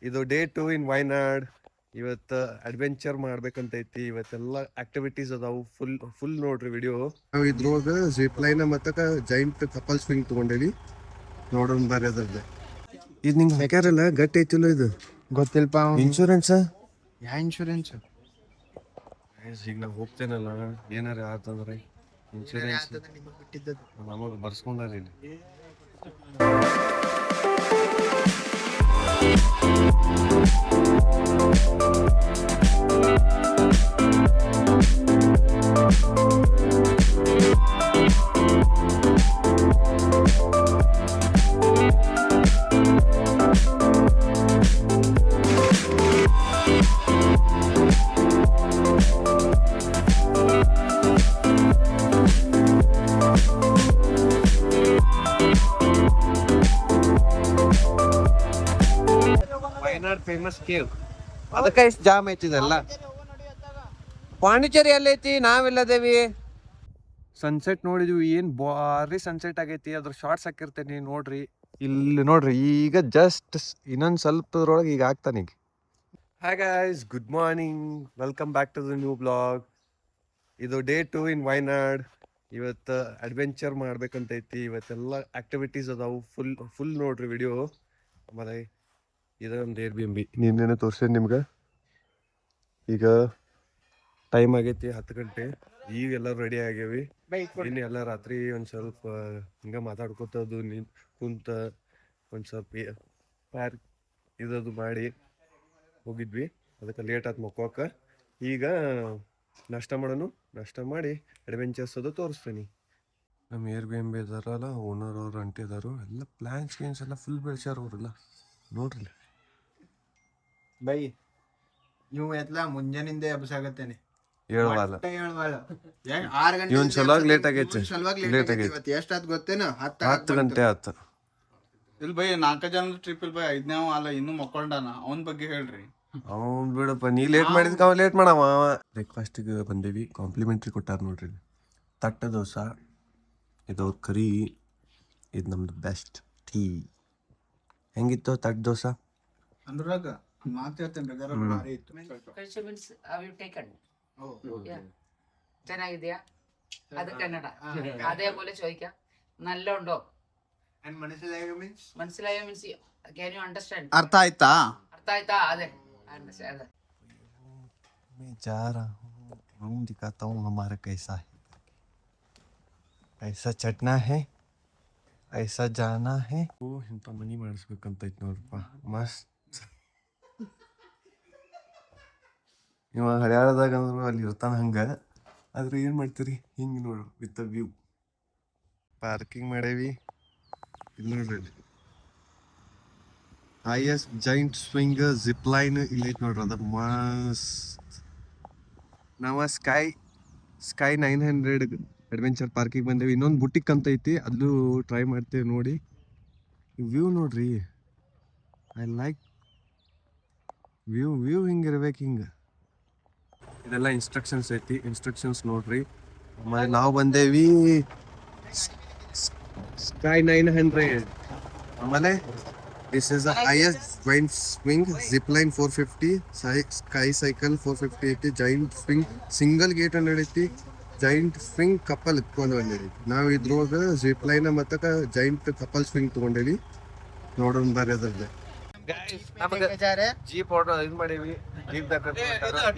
ಇದು day 2 in Wayanad. ಇವತ್ತು adventure ಮಾಡ್ಬೇಕಂತೈತಿ. ಇವತ್ತೆಲ್ಲ ಆಕ್ಟಿವಿಟೀಸ್ ಅದಾವು. ಫುಲ್ ನೋಡ್ರಿ ವಿಡಿಯೋ. ನಾವು ಇದ್ರೊಳಗ ಜಿಪ್ ಲೈನ್ ಮತ್ತ ಜೈಂಟ್ ಕಪಲ್ ಸ್ವಿಂಗ್ ತಗೊಂಡೇವಿ. ನೋಡೋಣ ಬರ್ರಿ ಅದ್ರದ್ದು. ಇದು ನಿಂಗೆ ಹಾಕ್ಯಾರಲ್ಲ ಗಟ್ಟಿ ಐತಿಲ್ಲ ಇದು? ಗೊತ್ತಿಲ್ಪ. ಇನ್ಶೂರೆನ್ಸ್ ಯಾ ಇನ್ಶೂರೆನ್ಸ್? ಈಗ ನಾವು ಹೋಗ್ತೇನಲ್ಲ, ಏನಾರ ಆತಂದ್ರೆ ಇನ್ಶೂರೆನ್ಸ್ ನಮಗೆ ಬರ್ಸ್ಕೊಂಡಾರ ಇಲ್ಲಿ. ವೈನಾಡ್ ಫೇಮಸ್ ಕೇವ್, ಅದಕ್ಕೆ ಇಷ್ಟು ಜಾಮ್ ಐತಿದೆಲ್ಲ. ಪಾಂಡಿಚೇರಿ ಎಲ್ಲೈತಿ, ನಾವೆಲ್ಲದೇವಿ. ಸನ್ಸೆಟ್ ನೋಡಿದ್ವಿ, ಏನ್ ಭಾರಿ ಸನ್ಸೆಟ್ ಆಗೈತಿ. ಅದ್ರ ಶಾರ್ಟ್ಸ್ ಹಾಕಿರ್ತೇನೆ ನೋಡ್ರಿ. ಇಲ್ಲಿ ನೋಡ್ರಿ, ಈಗ ಜಸ್ಟ್ ಇನ್ನೊಂದು ಸ್ವಲ್ಪದ್ರೊಳಗೆ ಈಗ ಆಗ್ತಾನೆ. ಈಗ hi guys, good morning, welcome back to the new blog. ಇದು ಡೇ 2 ಇನ್ ವೈನಾಡ್. ಇವತ್ತು ಅಡ್ವೆಂಚರ್ ಮಾಡ್ಬೇಕಂತೈತಿ. ಇವತ್ತೆಲ್ಲ ಆಕ್ಟಿವಿಟೀಸ್ ಅದಾವು. ಫುಲ್ ನೋಡ್ರಿ ವಿಡಿಯೋ. ಆಮೇಲೆ ಇದೊಂದು Airbnb ನಿನ್ನೇನೆ ತೋರಿಸ್ತೇನೆ ನಿಮ್ಗೆ. ಈಗ ಟೈಮ್ ಆಗೈತಿ 10 ಗಂಟೆ. ಈಗ ಎಲ್ಲರೂ ರೆಡಿ ಆಗ್ಯಾವಿ. ಇನ್ನು ಎಲ್ಲ ರಾತ್ರಿ ಒಂದು ಸ್ವಲ್ಪ ಹಿಂಗೆ ಮಾತಾಡ್ಕೊತದ್ದು ಕುಂತ ಒಂದು ಸ್ವಲ್ಪ ಪಾರ್ಕ್ ಇದದು ಮಾಡಿ ಹೋಗಿದ್ವಿ. ಅದಕ್ಕೆ ಲೇಟ್ ಆಯ್ತು ಮಕ್ಕೋಕೆ. ಈಗ ನಾಷ್ಟ ಮಾಡೋಣ. ನಾಷ್ಟ ಮಾಡಿ ಅಡ್ವೆಂಚರ್ಸ್ ಅದು ತೋರಿಸ್ತೀನಿ. ನಮ್ಮ Airbnb ಇದಾರಲ್ಲ, ಓನರ್ ಅವ್ರು ಅಂಟಿದಾರು ಎಲ್ಲ ಪ್ಲ್ಯಾನ್ಸ್ ಗೇನ್ಸ್ ಎಲ್ಲ ಫುಲ್ ಬೆಳೆಸ್ಯಾರ ಅವರೆಲ್ಲ ನೋಡ್ರಿ. ಬೈ ನೀವು ಎತ್ಲ ಮುಂಜಾನಿಂದ ಎಬ್ಸಾಗತ್ತೇನೆ. ಹೇಳವಲ್ಲ 6 ಗಂಟೆ ಇವನ್ ಸಲುವಾಗಿ ಲೇಟ್ ಆಗೈತೆ. ಲೇಟ್ ಆಗೈತೆ. ಇವತ್ತು ಎಷ್ಟಾದ್ ಗೊತ್ತೇನು? 10 ಗಂಟೆ ಆಯ್ತು. ಇಲ್ಲಿ ಬೈ 4 ಜನ ಟ್ರಿಪ್ ಇಲ್ಲಿ ಬೈ 5ನೇ ಅಲ್ಲ ಇನ್ನೂ ಮಕ್ಕೊಂಡಾನ. ಅವನ ಬಗ್ಗೆ ಹೇಳ್ರಿ. ಅವ್ನು ಬಿಡಪ್ಪ, ನೀ ಲೇಟ್ ಮಾಡಿದ್ಕ ಅವ ಲೇಟ್ ಮಾಡವ. ಬ್ರೇಕ್ಫಾಸ್ಟಿಗೆ ಬಂದೇವಿ. ಕಾಂಪ್ಲಿಮೆಂಟ್ರಿ ಕೊಟ್ಟಾರ ನೋಡ್ರಿ. ತಟ್ಟ ದೋಸೆ, ಇದು ಕರಿ, ಇದು ನಮ್ದು ಬೆಸ್ಟ್ ಟೀ. ಹೆಂಗಿತ್ತು ತಟ್ಟ ದೋಸೆ? ಅಂದ್ರಾಗ ಮಾತಾಡ್ತೇನೆ ಬೇಕಾದ್ರೆ ಭಾರಿ ಇತ್ತು. ಚೆನ್ನಾಗಿದ್ಯಾ? ಅದು ಕನ್ನಡ. അതേപോലെ ചോദിക്കാം. നല്ലുണ്ടോ? മനസ്സിലായോ മീൻസ് ക്യാൻ യു അണ്ടർസ്റ്റാൻഡ്? ಅರ್ಥ ಆಯ್ತಾ? അർത്ഥ ആയിത്താ? അതെ അതെ. मैं जा रहा हूँ, रूम दिखाता हूँ हमारा कैसा है. ऐसा चढ़ना है, ऐसा जाना है. ಓ ಇಂಥ ಮನಿ ಮಾಡಿಸ್ಬೇಕಂತೈತಿ ನೋಡ್ರಪ್ಪ. ಮಸ್ತ್. ಇವ ಹಳ್ಯಾಳದಾಗ ಅಂದ್ರು ಅಲ್ಲಿ ಇರ್ತಾನ ಹಂಗೆ. ಆದ್ರೆ ಏನು ಮಾಡ್ತೀರಿ, ಹಿಂಗೆ ನೋಡು ವಿತ್ ವ್ಯೂ. ಪಾರ್ಕಿಂಗ್ ಮಾಡೇವಿ. ಇಲ್ಲಿ ನೋಡ್ರಿ, highest giant swing zip line ಇಲ್ಲೈತಿ ನೋಡ್ರಿ. ಅದ ಮಸ್ತ್. ನಾವು ಸ್ಕೈ 900 ಅಡ್ವೆಂಚರ್ ಪಾರ್ಕಿಗೆ ಬಂದೇವಿ. ಇನ್ನೊಂದು ಬುಟಿಕ್ ಅಂತ ಐತಿ, ಅಲ್ಲೂ ಟ್ರೈ ಮಾಡ್ತೇವೆ. ನೋಡಿ ವ್ಯೂ ನೋಡ್ರಿ. ಐ ಲೈಕ್ ವ್ಯೂ ಹಿಂಗಿರ್ಬೇಕು ಹಿಂಗೆ. ಇದೆಲ್ಲ ಇನ್ಸ್ಟ್ರಕ್ಷನ್ಸ್ ಐತಿ, ಇನ್ಸ್ಟ್ರಕ್ಷನ್ಸ್ ನೋಡ್ರಿ. ಆಮೇಲೆ ನಾವು ಬಂದೇವಿ ಸ್ಕೈ 900. ಆಮೇಲೆ this is the highest giant swing zip line 450, sky cycle 450 ಐತಿ, ಜೈಂಟ್ ಸ್ವಿಂಗ್ ಸಿಂಗಲ್ ಗೇಟ್ 100 ಐತಿ, ಜೈಂಟ್ ಸ್ವಿಂಗ್ ಕಪಲ್ ಇಟ್ಕೊಂಡು ಬಂದೇವಿ. ನಾವು ಇದ್ರೊಳಗ ಜಿಪ್ ಲೈನ್ ಮತ್ತ ಜೈಂಟ್ ಕಪಲ್ ಸ್ವಿಂಗ್ ತಗೊಂಡೇವಿ. ನೋಡೋಣ ಬರ್ರಿ ಅದ್ರದ್ದು. ಜೀಪ್ ಆರ್ಡರ್ ಇದು ಮಾಡೇವಿ.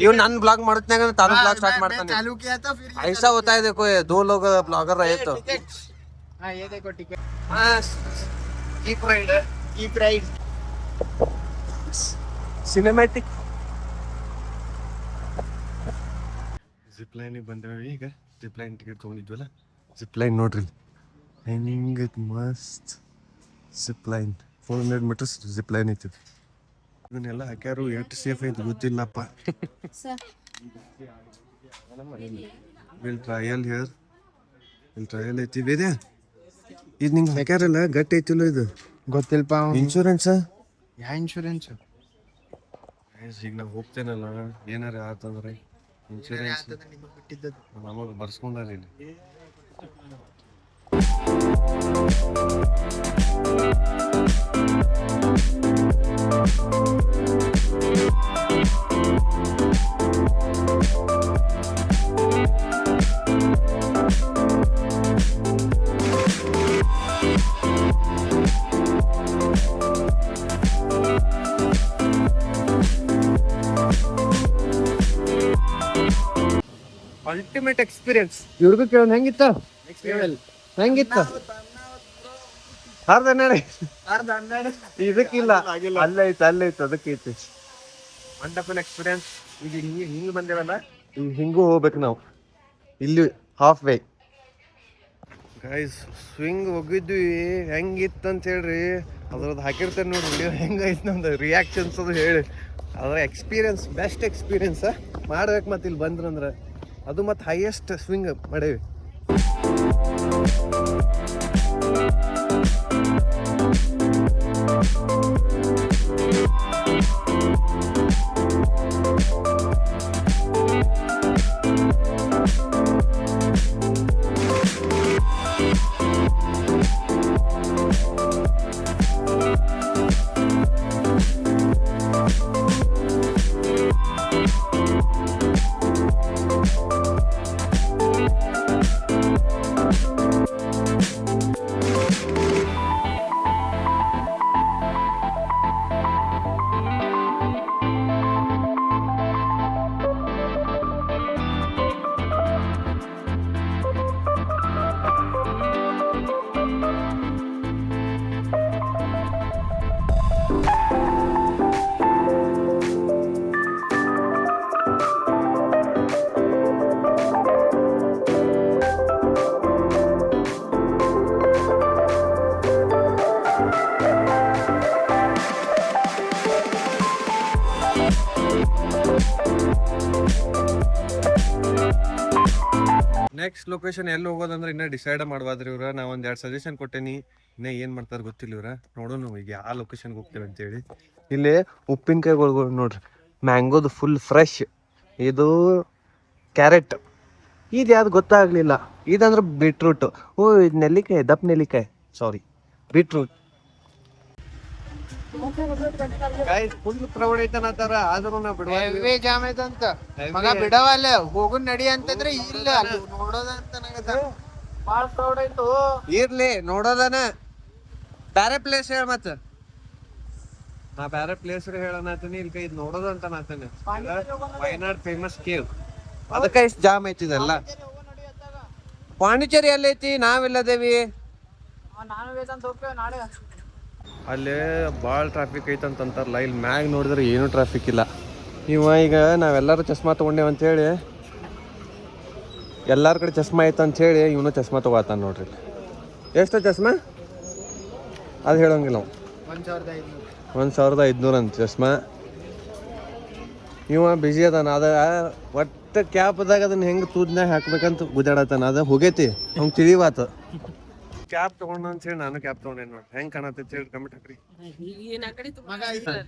ಇವ್ ನನ್ ಬ್ಲಾಗ್ ಮಾಡತ್ನಾಗ ತಾನು ಬ್ಲಾಗ್ ಸ್ಟಾರ್ಟ್ ಮಾಡ್ತಾನೆ. ऐसा होता है, देखो ये 2 लोग ब्लॉगर रहे तो. हाँ ये देखो टिकट. Keep ride cinematic. ಜಿಪ್ ಲೈನಿಗೆ ಬಂದೇವಿ. ಈಗ ಜಿಪ್ ಲೈನ್ ಟಿಕೆಟ್ ತೊಗೊಂಡಿದ್ವಲ್ಲ, ಜಿಪ್ ಲೈನ್ ನೋಡ್ರಿ ಹೆಂಗೆ ಮಸ್ತ್. Zip line 400 metres zip line ಐತಿ. ಇದನ್ನೆಲ್ಲ ಹಾಕ್ಯಾರು, ಎಷ್ಟು ಸೇಫ್ ಐತಿ ಗೊತ್ತಿಲ್ಲಪ್ಪ. Will trial here, will trial ಐತಿ. ಬೇರೆ ಇದು ನಿಂಗೆ ಹಾಕ್ಯಾರಲ್ಲ ಗಟ್ಟಿ ಐತಿಲ್ಲ ಇದು? ಗೊತ್ತಿಲ್ಪ. ಇನ್ಶೂರೆನ್ಸ್ ಯಾ ಇನ್ಶೂರೆನ್ಸ್? ಈಗ ನಾವು ಹೋಗ್ತೇನಲ್ಲ, ಏನಾರ ಆತಂದ್ರೆ ಇನ್ಶೂರೆನ್ಸ್ ನಮಗೆ ಬರ್ಸ್ಕೊಂಡಾರ ಇಲ್ಲಿ. Ultimate experience. ಇವ್ರಿಗೂ ಕೇಳೋಣ, ಹೆಂಗಿತ್ತ ಹೆಂಗಿತ್ತ? ಇದಕ್ಕಿಲ್ಲ, ಅಲ್ಲೈತೆ ಅದಕ್ಕೈತಿ. Wonderful experience. ಈಗ ಹಿಂಗ್ ಬಂದೇವಲ್ಲ, ಈಗ ಹಿಂಗೂ ಹೋಗ್ಬೇಕು ನಾವು. ಇಲ್ಲಿ ಹಾಫ್ ವೇ ಗೈಸ್. ಸ್ವಿಂಗ್ ಹೋಗಿದ್ವಿ, ಹೆಂಗಿತ್ತಂತ ಹೇಳ್ರಿ. ಅದ್ರದ್ದು ಹಾಕಿರ್ತೇನೆ ನೋಡಿ ವಿಡಿಯೋ, ಹೆಂಗೈತೆ ನಮ್ದು ರಿಯಾಕ್ಷನ್ಸ್ ಅದು ಹೇಳಿ. ಅದ್ರ ಎಕ್ಸ್ಪೀರಿಯನ್ಸ್ ಬೆಸ್ಟ್ ಎಕ್ಸ್ಪೀರಿಯನ್ಸ್ ಮಾಡ್ಬೇಕು. ಮತ್ತೆ ಇಲ್ಲಿ ಬಂದ್ರಂದ್ರೆ ಅದು ಮತ್ತೆ ಹೈಯೆಸ್ಟ್ ಸ್ವಿಂಗ್ ಮಾಡೇವಿ. ನೆಕ್ಸ್ಟ್ ಲೊಕೇಶನ್ ಎಲ್ಲಿ ಹೋಗೋದಂದ್ರೆ ಇನ್ನೂ ಡಿಸೈಡ್ ಮಾಡ್ಬಾದ್ರಿ ಇವ್ರ. ನಾ ಒಂದ್ 2 ಸಜೆಷನ್ ಕೊಟ್ಟೇನಿ, ಇನ್ನೂ ಏನ್ ಮಾಡ್ತಾರ ಗೊತ್ತಿಲ್ಲ ಇವ್ರ. ನೋಡೋಣ ಈಗ ಯಾವ ಲೊಕೇಶನ್ಗೆ ಹೋಗ್ತೇವೆ ಅಂತೇಳಿ. ಇಲ್ಲಿ ಉಪ್ಪಿನಕಾಯಿಗಳು ನೋಡ್ರಿ, ಮ್ಯಾಂಗೋದು ಫುಲ್ ಫ್ರೆಶ್. ಇದು ಕ್ಯಾರೆಟ್, ಇದು ಯಾವ್ದು ಗೊತ್ತಾಗ್ಲಿಲ್ಲ. ಇದಂದ್ರೆ ಬೀಟ್ರೂಟ್. ಓ ಇದು ನೆಲ್ಲಿಕಾಯಿ, ದಪ್ಪ ನೆಲ್ಲಿಕಾಯಿ, ಸಾರಿ ಬೀಟ್ರೂಟ್. ಫುಲ್ ಕ್ರೌಡ್ ಐತನತ್ತಾರ, ಆದ್ರೂ ನಾ ಬಿಡುವ ಜಾಮ್ ಐತಂತ ಮಗ ಬಿಡವಲ್ಲ. ಹೋಗುನ್ ನಡಿ ಅಂತಂದ್ರೆ ಇಲ್ಲ, ಅಲ್ಲಿ ನೋಡೋದಂತ ಬಾಳ ಕ್ರೌಡ್ ಆಯ್ತು. ಇರ್ಲಿ ನೋಡೋದನ. ಬ್ಯಾರೆ ಪ್ಲೇಸ್ ಹೇಳ ಮತ್ತ. ನಾ ಬ್ಯಾರೆ ಪ್ಲೇಸ್ ಹೇಳನತೀನಿ, ಇಲ್ಲಿ ಇದು ನೋಡೋದಂತ ನಾತೇನೆ. ವಯನಾಡ್ ಫೇಮಸ್ ಕೇವ್, ಅದಕ್ಕೆ ಇಷ್ಟು ಜಾಮ್ ಐತಿದೆಲ್ಲ. ಪಾಂಡಿಚೇರಿ ಎಲ್ಲೈತಿ, ನಾವೆಲ್ಲದೇವಿ. ಅಲ್ಲೇ ಭಾಳ ಟ್ರಾಫಿಕ್ ಐತಂತಾರಲ್ಲ, ಇಲ್ಲಿ ಮ್ಯಾಗ ನೋಡಿದ್ರೆ ಏನೂ ಟ್ರಾಫಿಕ್ ಇಲ್ಲ. ಈಗ ನಾವೆಲ್ಲರೂ ಚಸ್ಮಾ ತೊಗೊಂಡೇವು ಅಂತೇಳಿ, ಎಲ್ಲರ ಕಡೆ ಚಸ್ಮಾ ಐತಂತೇಳಿ ಇವನು ಚಸ್ಮಾ ತೊಗೊತಾನ ನೋಡ್ರಿ. ಎಷ್ಟು ಚಸ್ಮಾ ಅದು ಹೇಳೋಂಗಿಲ್ಲ ನಾವು. 1500 ಅಂತ ಚಸ್ಮಾ. ಇವ ಬಿಜಿ ಅದಾನ. ಅದ ಒಟ್ಟು ಕ್ಯಾಪ್ದಾಗ ಅದನ್ನ ಹೆಂಗೆ ತೂದ್ನಾಗ ಹಾಕ್ಬೇಕಂತ ಗುದ್ದಾಡತಾನ. ಅದ ಹೋಗೈತಿ ಅವ್ನು ತಿಳಿವಾತ. ಕ್ಯಾಪ್ ತಗೊಂಡ ಅಂತ ಹೇಳಿ ನಾನು ಕ್ಯಾಪ್ ತಗೊಂಡೇನ್ ನೋಡಿ. ಹೆಂಗ್ ಕಾಣತೈತಿ ಹೇಳಿ ಕಮೆಂಟ್ ಹಾಕ್ರಿ.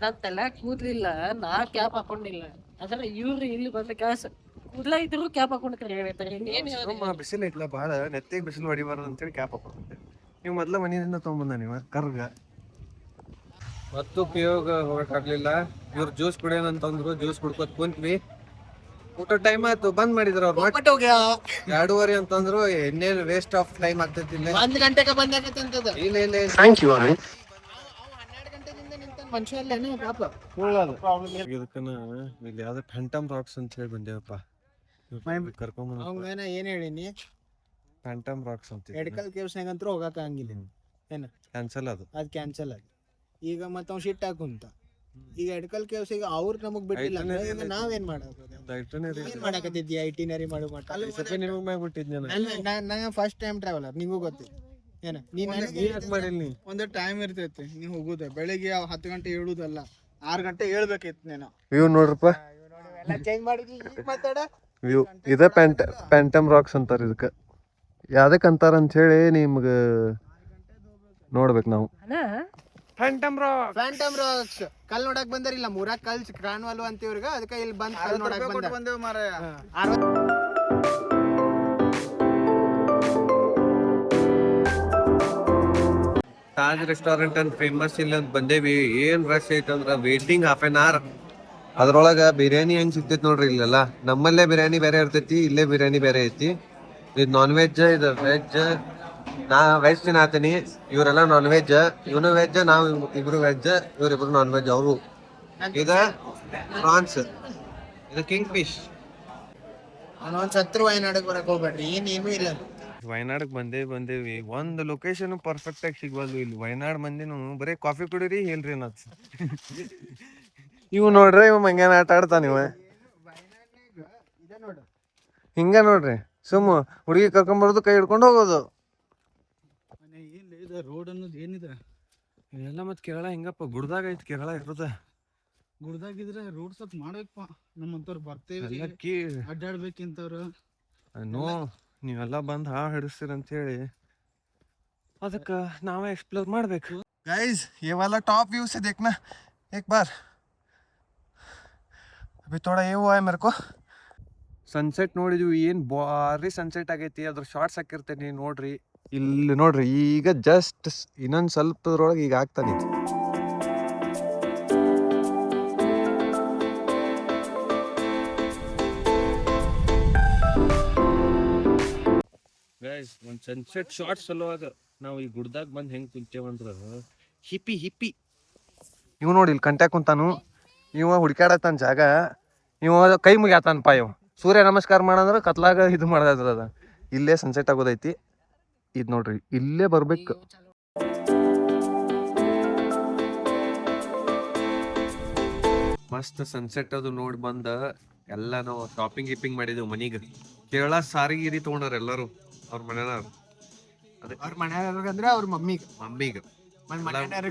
ನನ್ ತಲೆ ಕೂದ್ಲಿಲ್ಲ, ನಾ ಕ್ಯಾಪ್ ಹಾಕೊಂಡಿಲ್ಲ. ಅದ್ರ ಇವ್ರು ಇಲ್ಲಿ ಬಂದ ಕ್ಯಾಸ್ ಕೂದ್ಲ ಇದ್ರು ಕ್ಯಾಪ್ ಹಾಕೊಂಡಿರ್ತಾರೆ. ಬಿಸಿಲು ಐತ್ಲ ಭಾಳ, ನೆತ್ತಿಗೆ ಬಿಸಿಲು ಹೊಡಿಬಾರ್ದು ಅಂತೇಳಿ ಕ್ಯಾಪ್ ಹಾಕೊಂಡೆ. ನೀವು ಮೊದ್ಲ ಮನೆಯಿಂದ ತೊಗೊಂಬಂದ ನೀವ ಕರ್ಗ. ಮತ್ತು ಪಿಯೋಗ ಹೋಗಕ್ಕಾಗ್ಲಿಲ್ಲ. ಇವ್ರು ಜ್ಯೂಸ್ ಕುಡಿಯೋದಂತಂದ್ರು, ಜ್ಯೂಸ್ ಕುಡ್ಕೋತ ಕುಂತ್ವಿ. ಊಟ ಟೈಮ್ ಆಯ್ತು, ಬಂದ್ ಮಾಡಿದ್ರು ಅವ್ರು. 2:30 ಅಂತಂದ್ರು. ಇನ್ನೇನು ವೇಸ್ಟ್ ಆಫ್ ಟೈಮ್ ಆಗ್ತೈತಿ. 1 ಗಂಟೆಗೆ ಬಂದಾಗತ್ತಂತದ. ಇಲ್ಲ ಇಲ್ಲ, ಇದಕ್ಕನ ಇಲ್ಲಿ ಯಾವ್ದು ಫ್ಯಾಂಟಮ್ ರಾಕ್ಸ್ ಅಂತ ಹೇಳಿ ಬಂದೇವಪ್ಪ. ಅವಂಗನ ಏನ್ ಹೇಳಿನಿ, ಫ್ಯಾಂಟಮ್ ರಾಕ್ಸ್ ಅಂತ. ಎಡ್ಕಲ್ ಕೇವ್ಸ್ನಾಗಂತೂ ಹೋಗಕ್ ಆಗಂಗಿಲ್ಲ. ಏನ ಕ್ಯಾನ್ಸಲ್ ಅದು ಕ್ಯಾನ್ಸಲ್ ಆಗಿ. ಈಗ ಮತ್ತ ಅವ್ನು ಶಿಟ್ ಹಾಕುಂತ. ಈಗ ಎಡ್ಕಲ್ ಕೇವ್ಸ್ ಈಗ ಅವ್ರು ನಮಗ್ ಬಿಟ್ಟಿಲ್ಲ, ನಾವೇನ್ ಮಾಡಕತ್ತಿದ್ದಿ ಐಟಿನರಿ ಮಾಡು ಮಟ್ಟ. ನಾ ಫಸ್ಟ್ ಟೈಮ್ ಟ್ರಾವೆಲರ್, ನಿಂಗೂ ಗೊತ್ತಿಲ್ಲ ಏನ. ಒಂದು ಟೈಮ್ ಇರ್ತೈತಿ ನೀವ್ ಹೋಗುದ. ಬೆಳಿಗ್ಗೆ 10 ಗಂಟೆ ಹೇಳುದಲ್ಲ, 6 ಗಂಟೆ ಹೇಳ್ಬೇಕಿತ್ತು ನೀನು. ವ್ಯೂ ನೋಡ್ರಪ್ಪ, ಚೇಂಜ್ ಮಾಡಿದ್ವಿ ಮಾತಾಡ. ವ್ಯೂ ಇದ ಪ್ಯಾಂಟಮ್ ರಾಕ್ಸ್ ಅಂತಾರ. ಇದಕ್ಕೆ ಯಾವ್ದಕ್ ಅಂತಾರ ಅಂತ ಹೇಳಿ ನಿಮ್ಗ ನೋಡ್ಬೇಕು ನಾವು. ಫ್ಯಾಂಟಮ್ ರಾಕ್ಸ್ ಕಲ್ ನೋಡಕ್ ಬಂದಾರಿಲ್ಲ, ಮೂರಾಕ್ ಕಲ್ ಕಾಣವಲ್ವ ಅಂತ ಇವ್ರಿಗೆ. ಅದಕ್ಕೆ ಇಲ್ಲಿ ಬಂದ್ ಕಲ್ ನೋಡಕ್ ಬಂದೇವ್ ಮಾರಾಯ. ತಾಜ್ ರೆಸ್ಟೋರೆಂಟ್ ಅಂತ ಫೇಮಸ್ ಇಲ್ಲ ಅಂತ ಬಂದೇವಿ. ಏನ್ ರಶ್ ಐತಂದ್ರ ವೇಟಿಂಗ್ 1/2 hour. ಅದ್ರೊಳಗ ಬಿರಿಯಾನಿ ಹೆಂಗ್ ಸಿಗ್ತೈತಿ ನೋಡ್ರಿ. ಇಲ್ಲೆಲ್ಲ ನಮ್ಮಲ್ಲೇ ಬಿರಿಯಾನಿ ಬೇರೆ ಇರ್ತೈತಿ, ಇಲ್ಲೇ ಬಿರಿಯಾನಿ ಬೇರೆ ಐತಿ. ಇದು ನಾನ್ ವೆಜ್, ಇದು ವೆಜ್. ನಾ ವೆಜ್ ತಿನ್ನಾತೀನಿ, ಇವರೆಲ್ಲ ನಾನ್ ವೆಜ್. ಇವನು ವೆಜ್, ನಾವು ಇಬ್ರು ವೆಜ್, ಇವ್ರಿಬ್ರು ನಾನ್ ವೆಜ್. ಅವರು ಇದು ಫ್ರಾನ್ಸ್, ಇದು ಕಿಂಗ್ ಫಿಶ್. ಒಂದ್ ಸತ್ರು ವಯನಾಡಕ್ ಬರಕ್ ಹೋಗ್ಬೇಡ್ರಿ, ಏನೇನು ಇಲ್ಲ. ವಯನಾಡಕ್ ಬಂದೇವಿ ಒಂದು ಲೊಕೇಶನ್ ಪರ್ಫೆಕ್ಟ್ ಆಗಿ ಸಿಗ್ವಲ್ದು ಇಲ್ಲಿ. ವಯನಾಡ್ ಮಂದಿನು ಬರೀ ಕಾಫಿ ಕುಡೀರಿ ಹೇಳ್ರಿ ಅನ್ನತ್. ಇವ್ ನೋಡ್ರಿ ಇವ್ ಮಂಗ್ಯಾನ ಆಟ ಆಡ್ತಾನ ಇವ. ಹಿಂಗ ನೋಡ್ರಿ, ಸುಮ್ಮ ಹುಡುಗಿ ಕರ್ಕೊಂಬರೋದು, ಕೈ ಹಿಡ್ಕೊಂಡು ಹೋಗೋದು. ಏನ್ ರೋಡ್ ಅನ್ನೋದು ಏನಿದೆ? ಎಲ್ಲ ಮತ್ ಕೇರಳ ಹಿಂಗಪ್ಪ, ಗುಡ್ದಾಗ ಐತಿ ಕೇರಳ ಇರೋದ. ಗುಡ್ದಾಗಿದ್ರೆ ರೋಡ್ ಸ್ವಲ್ಪ ಮಾಡ್ಬೇಕಪ್ಪ, ನಮ್ಮಂತವ್ರು ಬರ್ತೇವಿ ಎಲ್ಲ ಕೀ ಅಡ್ಡಾಡ್ಬೇಕಿಂತವ್ರು. ನೋ, ನೀವೆಲ್ಲ ಬಂದು ಹಾಳು ಹಿಡಿಸ್ತೀರ ಅಂತ ಹೇಳಿ ಅದಕ್ಕೆ ನಾವೇ ಎಕ್ಸ್ಪ್ಲೋರ್ ಮಾಡ್ಬೇಕು. गाइस ये वाला टॉप व्यू से देखना एक बार. अभी थोड़ा ये हुआ है मेरे को. ಸನ್ಸೆಟ್ ನೋಡಿದ್ವಿ, ಏನು ಭಾರಿ ಸನ್ಸೆಟ್ ಆಗೈತಿ. ಅದ್ರ ಶಾರ್ಟ್ಸ್ ಹಾಕಿರ್ತೇನೆ ನೋಡ್ರಿ. ಇಲ್ಲಿ ನೋಡ್ರಿ, ಈಗ ಜಸ್ಟ್ ಇನ್ನೊಂದು ಸ್ವಲ್ಪದ್ರೊಳಗೆ ಈಗ ಆಗ್ತಾನೆ. ಗೈಸ್, ಒಂದು ಸನ್ಸೆಟ್ ಶಾರ್ಟ್ಸ್ ಸಲುವಾಗ ನಾವು ಈ ಗುಡ್ದಾಗ ಬಂದು ಹೆಂಗೆ ಕುಂತೇವಂದ್ರ ಹಿಪ್ಪಿ. ಇವ್ ನೋಡಿ ಇಲ್ಲಿ ಕಂಟ್ಯಾಗ ಕುಂತಾನು. ಇವ ಹುಡ್ಕ್ಯಾಡತ್ತಾನ ಜಾಗ. ಇವ ಕೈ ಮುಗ್ಯಾತಾನಪ್ಪ. ಇವ ಸೂರ್ಯ ನಮಸ್ಕಾರ ಮಾಡಂದ್ರೆ ಕತ್ಲಾಗ ಇದು ಮಾಡದ. ಇಲ್ಲೇ ಸನ್ಸೆಟ್ ಆಗೋದೈತಿ. ಇದು ನೋಡ್ರಿ, ಇಲ್ಲೇ ಬರ್ಬೇಕು. ಮಸ್ತ್ ಸನ್ಸೆಟ್ ಅದು ನೋಡಿ ಬಂದ ಎಲ್ಲ ನಾವು ಶಾಪಿಂಗ್ ಮಾಡಿದೆವು ಮನಿಗೆ. ಕೇರಳ ಸಾರಿ ಗಿರಿ ತೊಗೊಂಡಾರ ಎಲ್ಲರೂ ಅವ್ರ ಮನೆಯವ್ರು. ಅವ್ರ ಮನೆಯವ್ರಿಗಂದ್ರೆ ಅವ್ರ ಮಮ್ಮಿಗೆ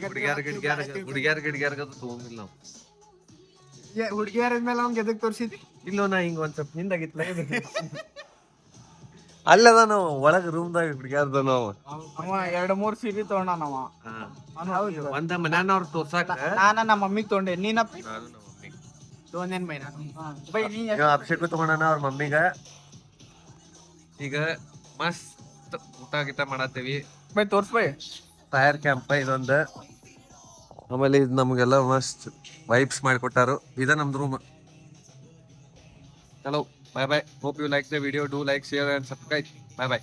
ಹುಡುಗ್ಯಾರ ಗಿಡ್ಗ್ಯಾರ್ಗದು ತೊಗೊಂಡಿಲ್ಲ ನಾವು. ಹುಡುಗಿಯರ ಮೇಲೆ ಅವ್ನ್ ಎದಕ್ ತೋರ್ಸಿದ್ವಿ? ಇಲ್ಲೋ ನಾ ಹಿಂಗ ಒಂದ್ ಸ್ವಲ್ಪ ಹಿಂದಾಗಿತ್ಲ ಅಲ್ಲದ ನಾವು ಒಳಗ ರೂಮ್ದಾಗ ಹುಡುಗ್ಯಾರ್ದ ನಾವು. ಅವ 2-3 ಸೀರೆ ತಗೊಂಡಾನವ. ಒಂದ ಮನ್ಯಾನವ್ರ ತೋರ್ಸಾಕ ನಾನ ನಮ್ಮ ಮಮ್ಮಿಗೆ ತೊಗೊಂಡೆ. ನೀನಪ್ಪ? ನಾನು ನಮ್ಮ ಮಮ್ಮಿಗೆ. ತೊಗೊಂಡೇನ್ ಬೈ ನಾನು. ಅಭಿಷೇಕ್ ತಗೊಂಡಾನ ಅವ್ರ ಮಮ್ಮಿಗ. ಈಗ ಮಸ್ತ್ ಊಟ ಗೀಟ ಮಾಡತ್ತೇವಿ. ಬೈ ತೋರ್ಸ್ ಬೈ. ಫೈರ್ ಕ್ಯಾಂಪ್ ಇದೊಂದು. ಆಮೇಲೆ ಇದು ನಮಗೆಲ್ಲ ಮಸ್ತ್ ವೈಬ್ಸ್ ಮಾಡಿಕೊಟ್ಟಾರು. ಇದ ನಮ್ದು ರೂಮ್. ಚಲೋ, bye bye. Hope you like the video. Do like, share and subscribe. Bye bye.